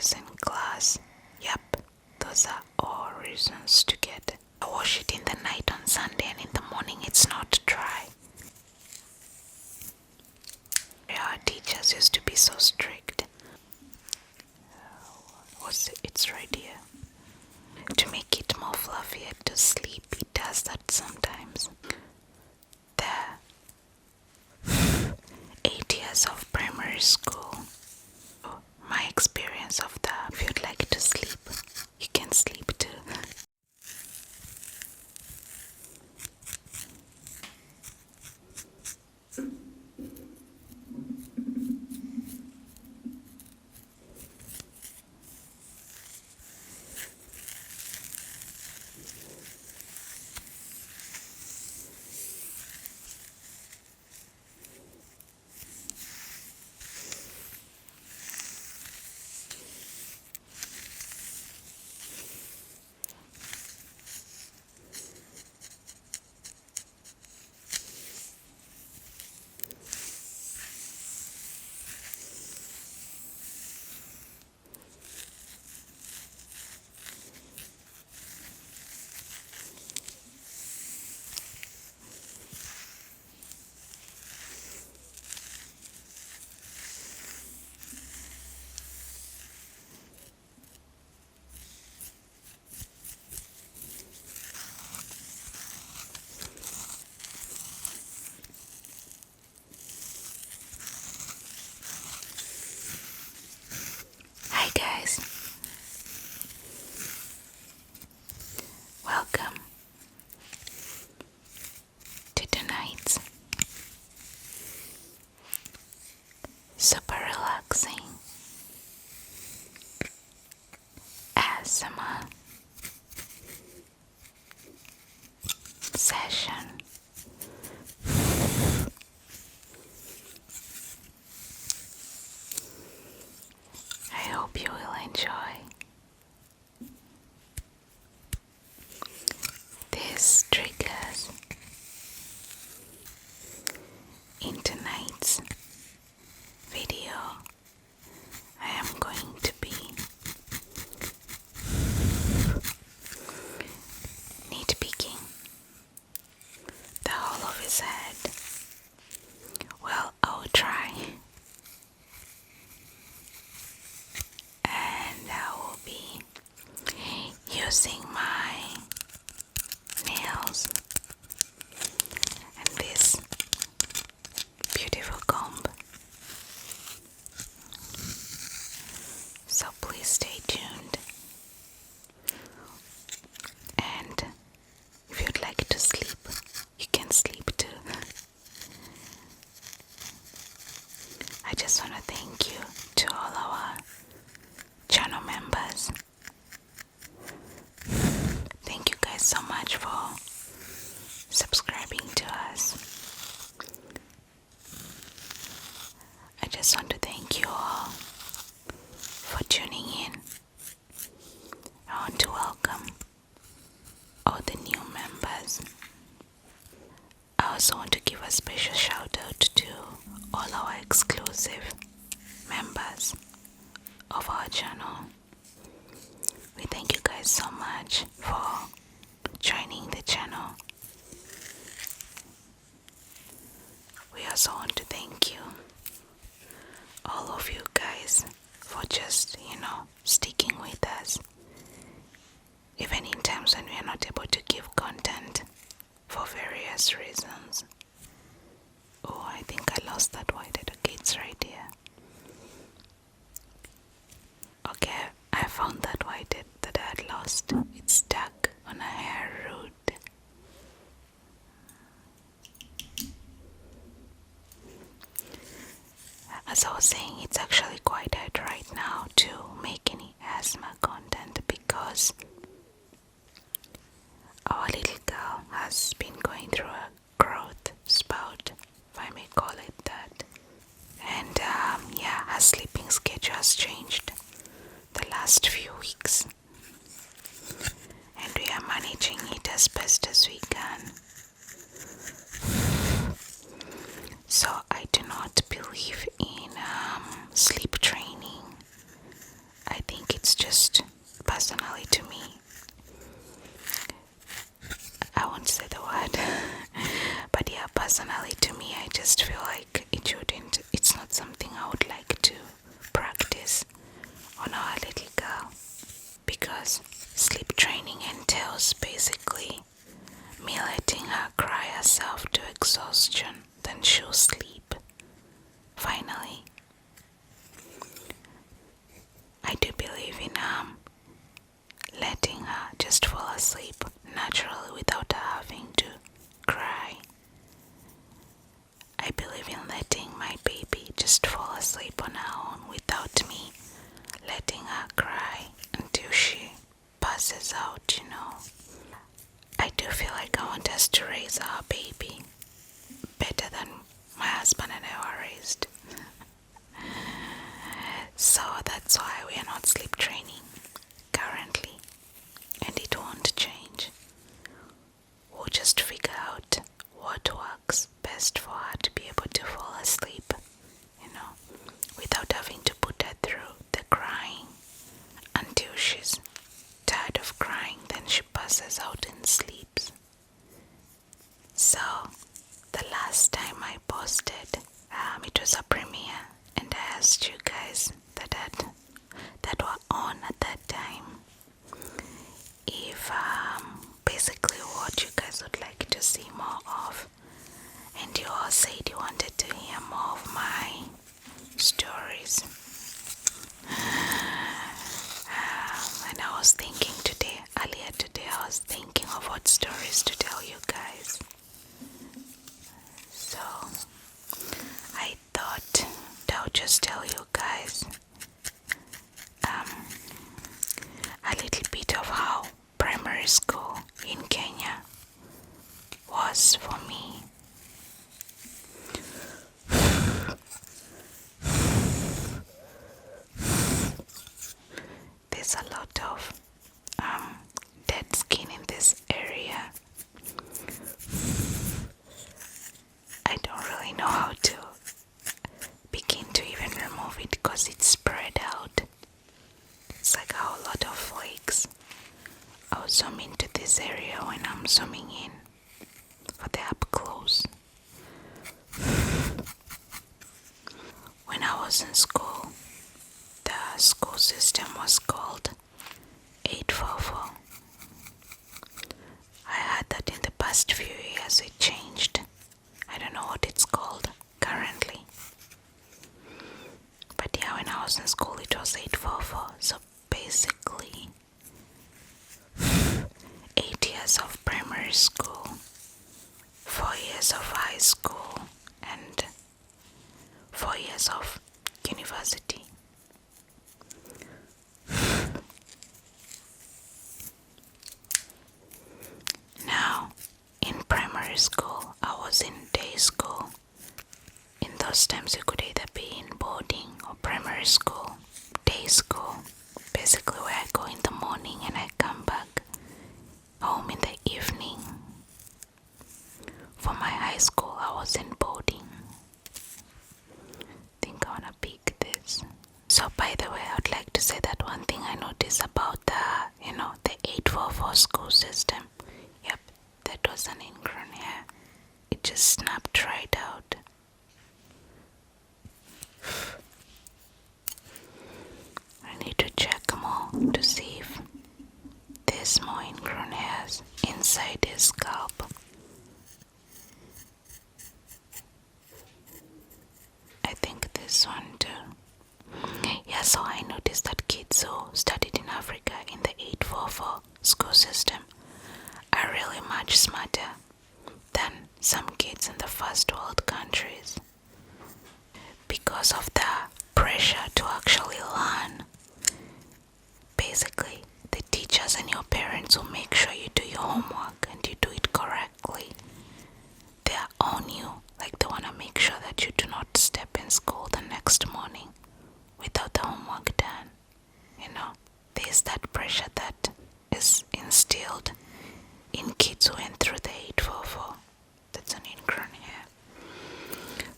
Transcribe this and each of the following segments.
use in class. Yep, those are all reasons to get. I wash it in the night on Sunday, and in the morning it's not dry. Our teachers used to be so strict. It's right here. To make it more fluffier to sleep, it does that sometimes. The 8 years of primary school, my experience of that, if you'd like to sleep, you can sleep too. Hi guys, welcome to tonight's super relaxing ASMR session. I hope you will enjoy these triggers in tonight's video. I am going to be nitpicking the whole of his head. Well, I'll try. And I will be using my nails and this beautiful comb. So please stay tuned. And if you'd like to sleep, you can sleep too. I just want to thank you to all our channel members. Thank you guys so much for subscribing to us. I just want to thank you all for tuning in. I want to welcome all the new members. I also want to give a special shout out to all our exclusive members of our channel. We thank you guys so much for joining the channel. We also want to thank you, all of you guys, for just, sticking with us. Even in times when we are not able to give content for various reasons. Oh, I think I lost that white. Okay, it's right here. Okay, I found that white that I had lost. It's stuck on a hair root. As I was saying, it's actually quite hard right now to make any asthma content because our little girl has been going through a growth spurt, if I may call it that. And her sleeping schedule has changed the last few weeks. And we are managing it as best as we can. So I do not believe in sleep training. I think personally to me, I won't say the word, but yeah, personally to me, I just feel like it's not something I would like to practice on our little girl, because sleep training entails basically me letting her cry herself to exhaustion, then she'll sleep. Finally, I do believe in letting her just fall asleep naturally without her having to cry. I believe in letting my baby just fall asleep on her own without me letting her cry until she passes out, I do feel like I want us to raise our baby better than my husband and I were raised. So that's why we are not sleep training currently, and it won't change. We'll just figure out what works best for her to be able to fall asleep, without having to put her through the crying until she's tired of crying, then she passes out and sleeps. So the last time I posted, it was a premiere, and I asked you guys that were on at that time if basically what you guys would like to see more of, and you all said you wanted to hear more of my stories. And I was thinking earlier today, I was thinking of what stories to tell you guys. So I thought I'll just tell you guys a little bit of how primary school in Kenya was for me. There's a lot of dead skin in this area. I don't really know how to begin to even remove it because it's spread out. It's like a whole lot of flakes. I'll zoom into this area when I'm zooming in for the up close. When I was in school, the school system was called 844. I heard that in the past few years it changed. I don't know what it's called currently. But yeah, when I was in school it was 844. So basically 8 years of primary school, 4 years of high school, and 4 years of university. Now, in primary school, I was in day school. In those times, you could either be in boarding or primary school. Day school, basically where I go in the morning and I come back home in the evening. For my high school, I was in boarding. I think I wanna pick this. So by the way, I would like to say that one thing I noticed about the 844 school system. Yep, that was an ingrown hair. It just snapped right out. I need to check more to see if there's more ingrown hairs inside his scalp. I think this one too. Yeah, so I noticed that kids who studied in Africa in the 844 school system are really much smarter than some kids in the first world countries, because of the pressure to actually learn. Basically, the teachers and your parents will make sure you do your homework and you do it correctly. They are on you, like they want to make sure that you do not step in school the next morning without the homework done. There's that pressure that is instilled in kids who went through the 844. That's an ingrown hair.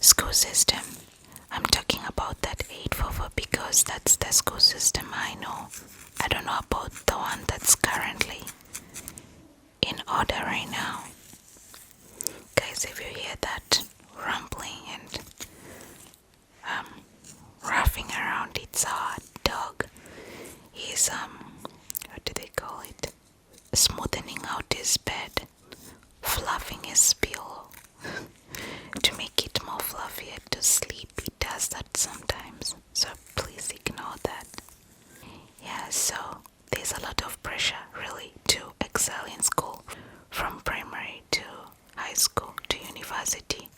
School system. I'm talking about that 844 because because that's the school system I know. I don't know about the one that's currently in order right now. Guys, if you hear that rumbling and roughing around, it's a dog. He's what do they call it? Smoothing out his bed, fluffing his pillow to make it more fluffier to sleep. He does that sometimes, so please ignore that. Yeah, so there's a lot of pressure really to excel in school, from primary to high school to university.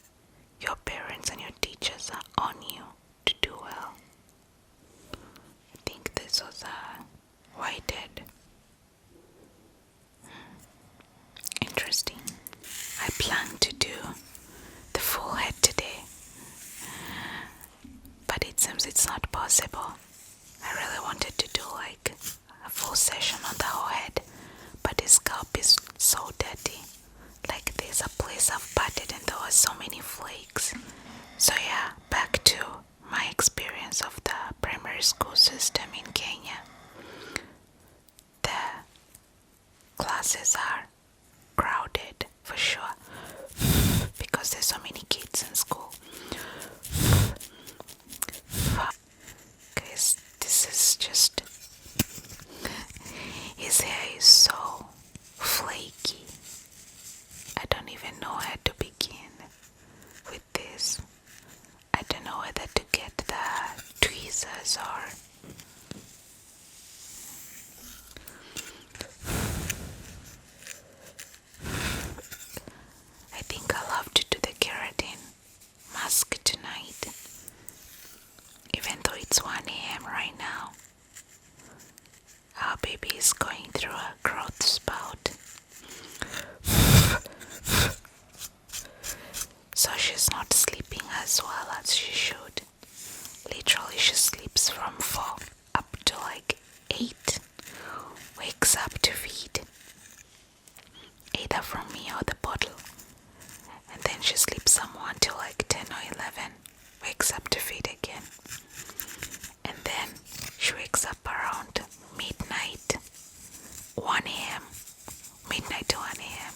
Your parents and your teachers are on you to do well. I think this was a whitehead. Interesting. I plan to do the full head today, but it seems it's not possible. I really wanted to do like a full session on the whole head, but the scalp is so dirty. Like there's a place I've patted and there were so many flakes. So yeah, back to my experience of the primary school system in Kenya. The classes are crowded for sure because there's so many kids in school. Guys, this is just, his hair is so flaky. I don't even know where to begin with this. I don't know whether to get the tweezers or I think I'll have to do the keratin mask tonight, even though it's 1 a.m. right now. Our baby is going through a growth spurt, so she's not sleeping as well as she should. Literally, she sleeps from 4 up to like 8, wakes up to feed, either from me or the bottle, and then she sleeps somewhere until like 10 or 11, wakes up to feed again, and then she wakes up around midnight, 1 a.m., midnight to 1 a.m.,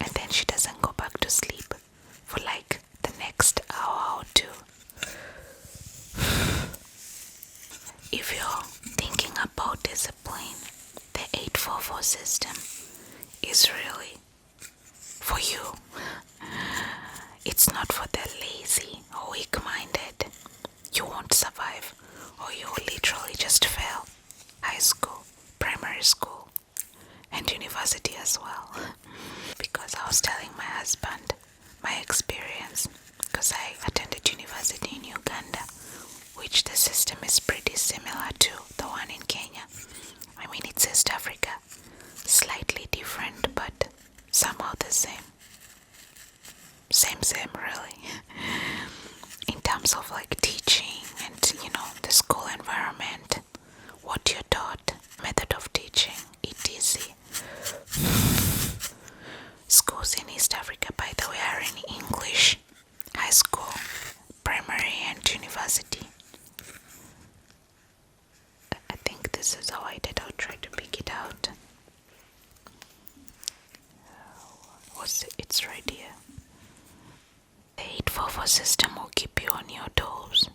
and then she doesn't go back to sleep for like the next hour or two. If you're thinking about discipline, the 844 system is really for you. It's not for the lazy or weak-minded. You won't survive, or you will literally just fail high school, primary school, and university as well. Because I was telling my husband my experience, because I attended university in Uganda, which the system is pretty similar to the one in Kenya. I mean, it's East Africa, slightly different, but somehow the same. Same, really. In terms of like teaching and, the school environment, what you're taught, method of teaching, etc. Schools in East Africa, by the way, are in English, high school, primary, and university. I think this is how I did. I'll try to pick it out. It's right here. The 844 system will keep you on your toes.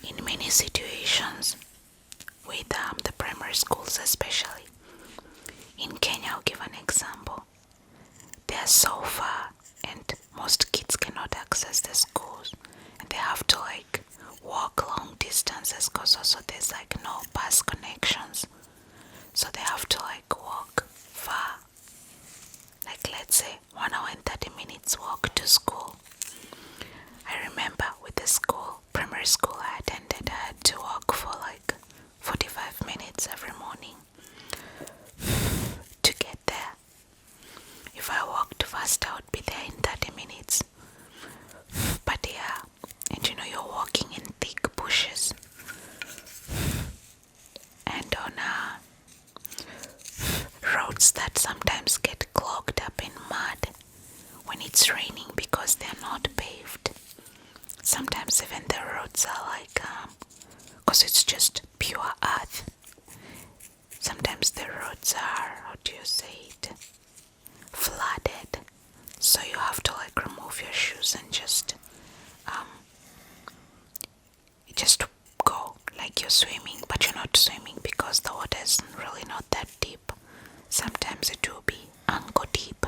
In many situations, with the primary schools especially, in Kenya, I'll give an example. They are so far and most kids cannot access the schools, and they have to like walk long distances because also there's like no bus connections, so they have to like walk far, like let's say 1 hour and 30 minutes walk to school. I remember with the school, primary school I attended, I had to walk for like 45 minutes every morning to get there. If I walked fast, I would be there in 30 minutes. But yeah, and you're walking in thick bushes. And on roads that sometimes get clogged up in mud when it's raining because they're not paved. Sometimes even the roads are like, because it's just pure earth. Sometimes the roads are, how do you say it, flooded. So you have to like remove your shoes and just go like you're swimming, but you're not swimming because the water is really not that deep. Sometimes it will be ankle deep,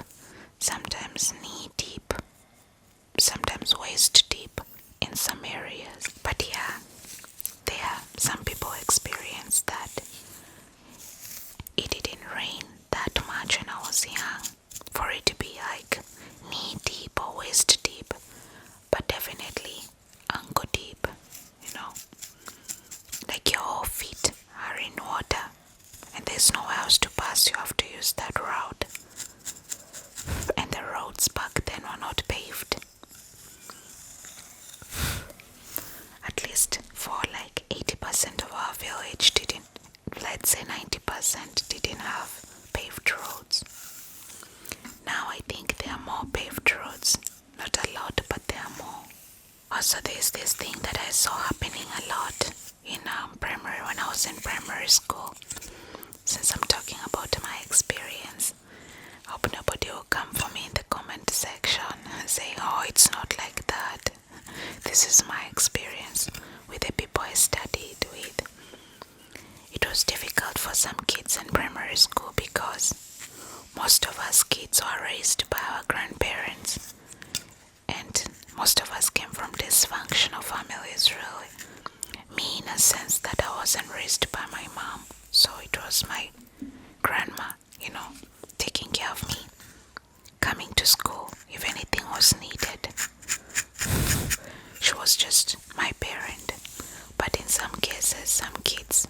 sometimes knee deep, sometimes waist deep in some areas. But yeah, some people experience that. It didn't rain that much when I was young for it to be like knee deep or waist deep, but definitely ankle deep, like your whole feet are in water and there's nowhere else to pass. You have to use that route, and the roads back then were not paved. At least for like 80% of our village didn't, let's say 90% didn't have paved roads. Now I think there are more paved roads. Not a lot, but there are more. Also, there's this thing that I saw happening a lot in primary, when I was in primary school. Since I'm talking about my experience, I hope nobody will come for me in the comment section saying, oh, it's not like that. This is my experience with the people I studied with. It was difficult for some kids in primary school because most of us kids were raised by our grandparents, and most of us came from dysfunctional families, really. Me, in a sense that I wasn't raised by my mom, so it was my grandma, taking care of me, coming to school if anything was needed. She was just my parent. But in some cases, some kids,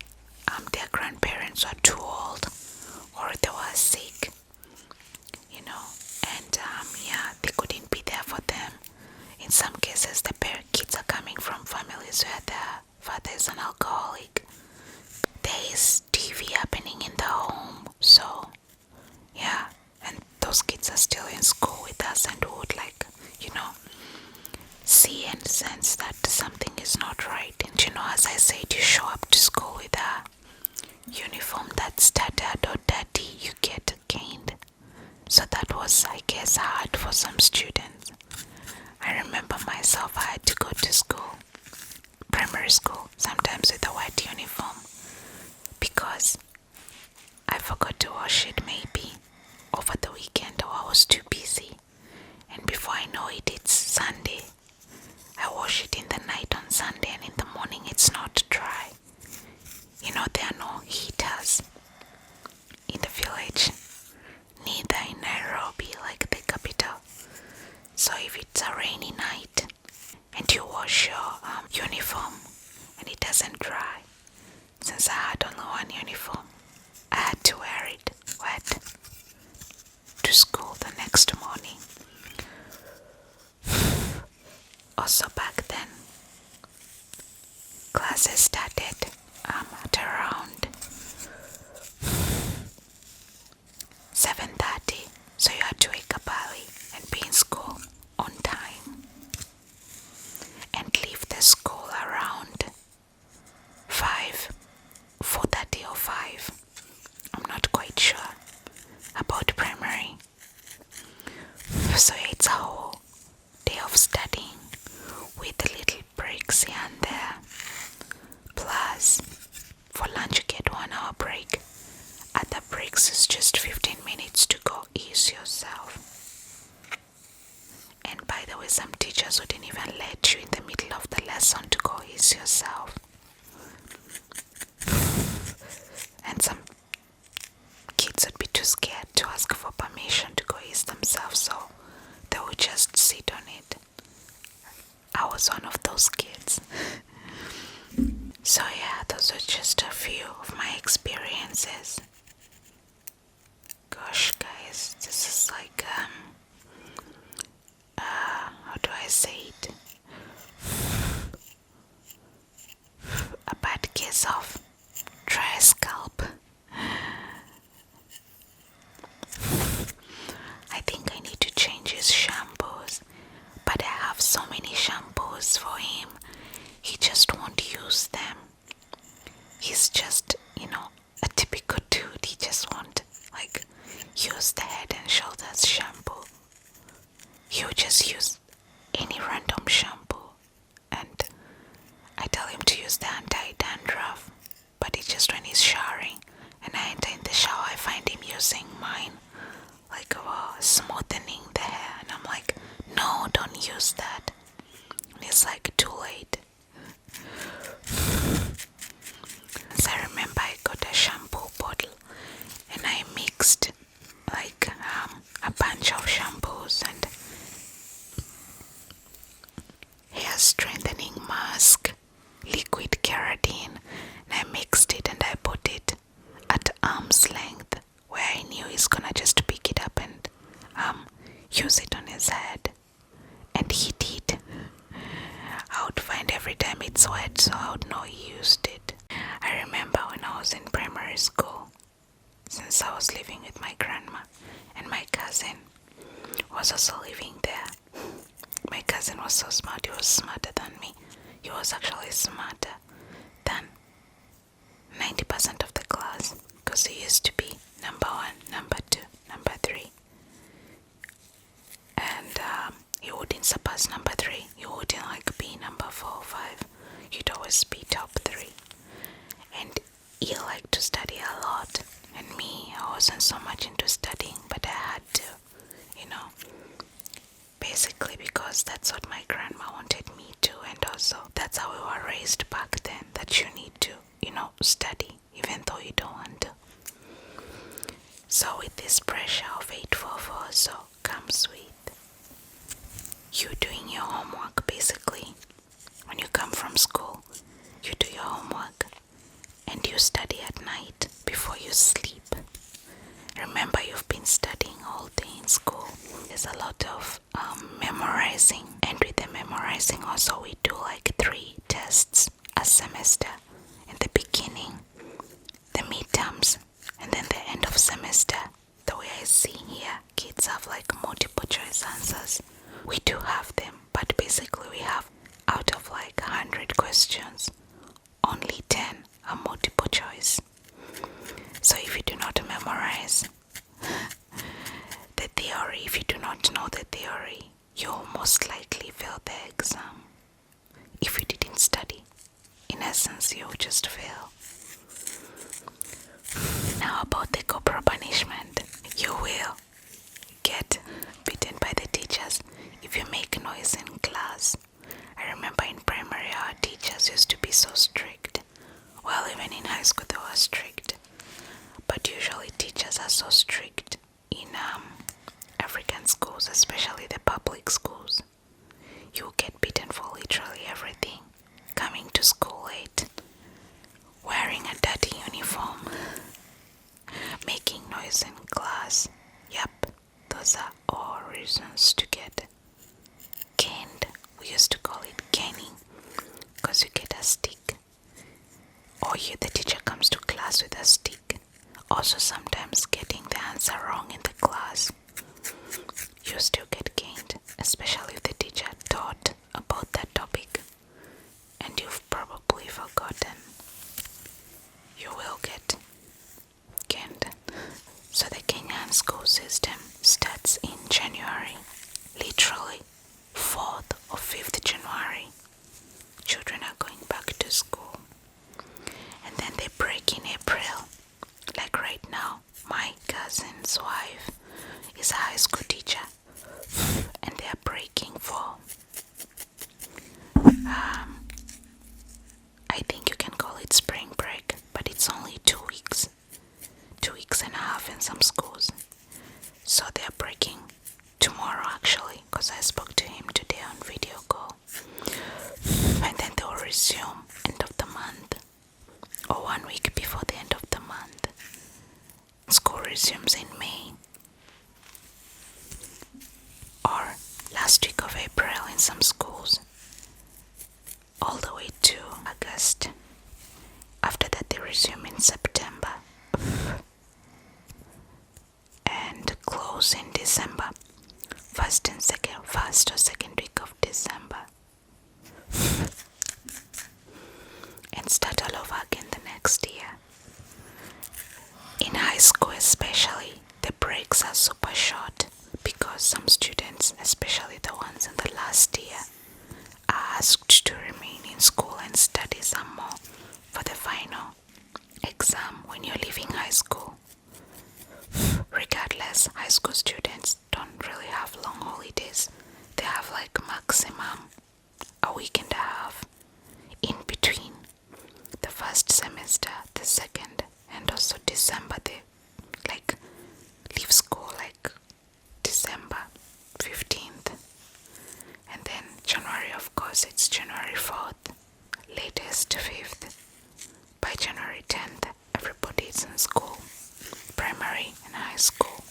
their grandparents were too old or they were sick, and they couldn't be there for them. In some cases, the kids are coming from families where their father is an alcoholic. There is TV happening in the home, so yeah, and those kids are still in school with us and would see and sense that something is not right. And as I said, you show up to school with a uniform that's tattered or dirty, you get caned. So that was, I guess, hard for some students. I remember myself, I had to go to school, primary school, sometimes with a white uniform, because I forgot to wash it maybe over the weekend, or I was too busy. And before I know it, it's Sunday. I wash it in the night on Sunday, and in the morning it's not dry. There are no heaters in the village, neither in Nairobi, like the capital. So if it's a rainy night and you wash your uniform and it doesn't dry, since I had only one uniform, I had to wear it wet to school the next morning. Also back then, classes started at around 7:30, so you had to wake up early and be in school on time and leave the school around 4:30 or 5. I'm not quite sure about primary. So it's a whole day of studying with little breaks here and there. Plus, for lunch you get 1 hour break. Other breaks is just 15 minutes to go ease yourself. And by the way, some teachers wouldn't even let you in the middle of the lesson to go ease yourself. And some kids would be too scared to ask for permission to go ease themselves, so they would just sit on it. I was one of those kids. So yeah, those are just a few of my experiences. Gosh guys, this is like, how do I say it? A bad case of dry scalp. mixed like a bunch of shampoos and hair strengthening mask, liquid keratin, and I mixed it and I put it at arm's length where I knew he's gonna just pick it up and use it on his head. And he did. I would find every time it's wet, so I would know he used it. I remember when I was in primary school, since I was living with my grandma, and my cousin was also living there. My cousin was so smart, he was smarter than me. He was actually smarter than 90% of the class, because he used to be number 1, number 2, number 3. And he wouldn't surpass number 3. He wouldn't like be number 4 or 5. He'd always be top 3. And he liked to study a lot. And me, I wasn't so much into studying, but I had to, basically because that's what my grandma wanted me to, and also that's how we were raised back then, that you need to, study even though you don't want to. So with this pressure of 844 so comes with you doing your homework. Basically, when you come from school, you do your homework and you study at night before you sleep. Remember, you've been studying all day in school. There's a lot of memorizing, and with the memorizing also we do like 3 tests a semester. In the beginning, the midterms, and then the end of semester. The way I see here, kids have like multiple choice answers. We do have them, but basically we have, out of like 100 questions, only 10 are multiple choice. So if you do not memorize the theory, if you do not know the theory, you'll most likely fail the exam. If you didn't study, in essence, you'll just fail. Now about the corporal punishment. You will get beaten by the teachers if you make noise in class. I remember in primary our teachers used to be so strict. Well, even in high school they were strict. But usually teachers are so strict in African schools, especially the public schools. You get beaten for literally everything. Coming to school late, wearing a dirty uniform, making noise in class. Yep, those are all reasons to get caned. We used to call it caning, because you get a stick. Or the teacher comes to class with a stick. Also sometimes getting the answer wrong in the class. You still get caned, especially if the teacher taught about that topic and you've probably forgotten. You will get caned. So the Kenyan school system starts in January, literally 4th or 5th January. Children are going back to school. And then they break in April. Like right now, my cousin's wife is a high school teacher. And they are breaking for I think you can call it spring break, but it's only 2 weeks. 2 weeks and a half in some schools. So they are breaking tomorrow actually, because I spoke to him today on video call. And then they will resume end of the month, or 1 week before the end of the month. School resumes in May, or last week of April in some schools, all the way to August. After that they resume in September and close in December, first or second week of December, and start all over again the next year. In high school especially, the breaks are super short because some students, especially the ones in the last year, are asked to remain in school and study some more for the final exam when you're leaving high school. Regardless, high school students don't really have long holidays. They have like maximum a week and a half in between the first semester, the second, and also December. They like primary and high school.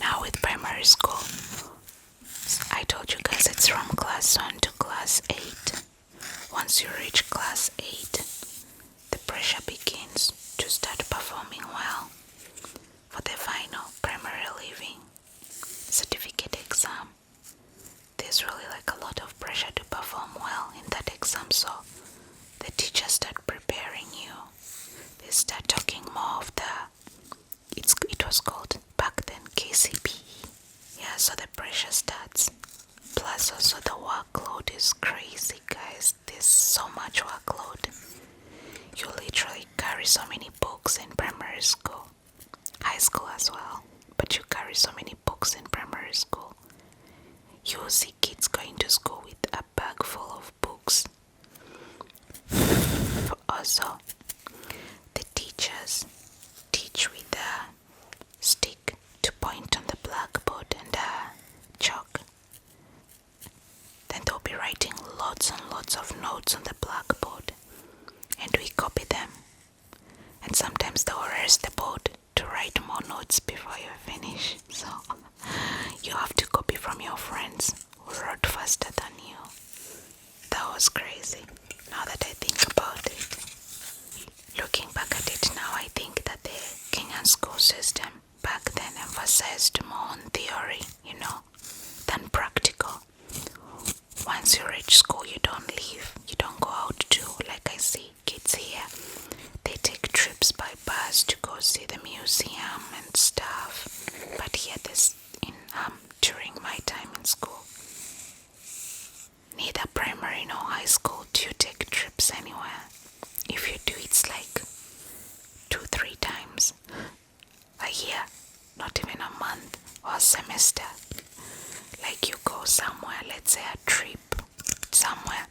Now with primary school, I told you guys it's from class 1 to class 8. Once you reach class 8, the pressure begins to start performing well for the final primary leaving certificate exam. There's really like a lot of pressure to perform well in that exam, so the teachers start preparing you. They start talking more of it was called back then KCPE. Yeah, so the pressure starts. Plus also the workload is crazy, guys. There's so much workload. You literally carry so many books in primary school. High school as well. But you carry so many books in primary school. You will see kids going to school with a bag full of books. Also, the teachers teach with a stick to point on the blackboard and chalk. Then they'll be writing lots and lots of notes on the blackboard, and we copy them. And sometimes they'll erase the board to write more notes before you finish. So you have to copy from your friends who wrote faster than you. That was crazy. Now that I think about it, looking back at it now, I think that the Kenyan school system back then emphasized more on theory, than practical. Once you reach school, you don't leave. You don't go out too. Like I see kids here, they take trips by bus to go see the museum and stuff. But here, during my time in school, neither primary nor high school do you take trips anywhere. If you do, it's like 2-3 times a year, not even a month or a semester. Like you go somewhere, let's say a trip somewhere,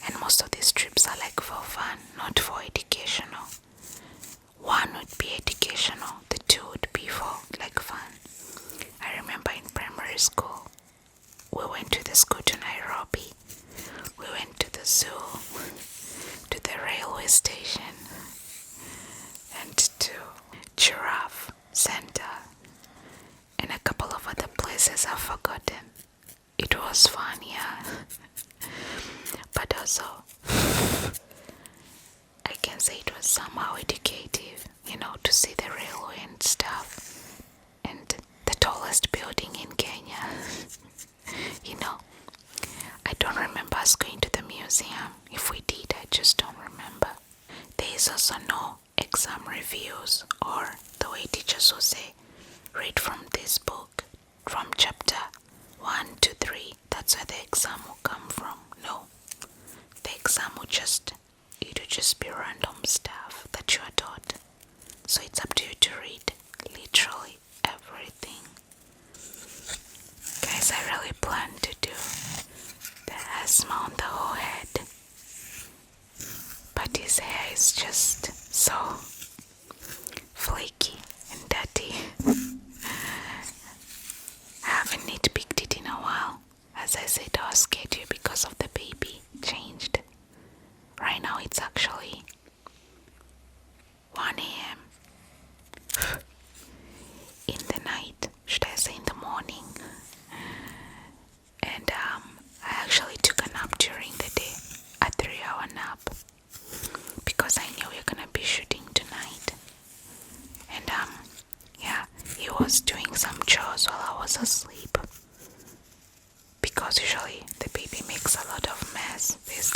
and most of these trips are like for fun, not for educational. One would be educational, the two would be for like fun. I remember in primary school, we went to the school to Nairobi, we went to the zoo, to the railway station, and to Giraffe Center, and a couple of other places I've forgotten. It was fun, yeah. But also, I can say it was somehow educative, to see the railway and stuff. And the tallest building in Kenya. I don't remember us going to the museum. If we did, I just don't remember. There is also no exam reviews, or the way teachers will say, read from this book, from chapter 1 to 3. That's where the exam will come from. No. The exam will just be random stuff that you are taught. So it's up to you to read literally everything. Guys, I really plan to do the asthma on the whole head. But his hair is just so flaky and dirty. I haven't nitpicked it in a while. As I said, I was scared to because of the baby changed. Right now it's actually 1 a.m. in the night, should I say in the morning. And I actually took a nap during the day, a 3-hour nap, because I knew we were gonna be shooting tonight. And he was doing some chores while I was asleep, because usually the baby makes a lot of mess. There's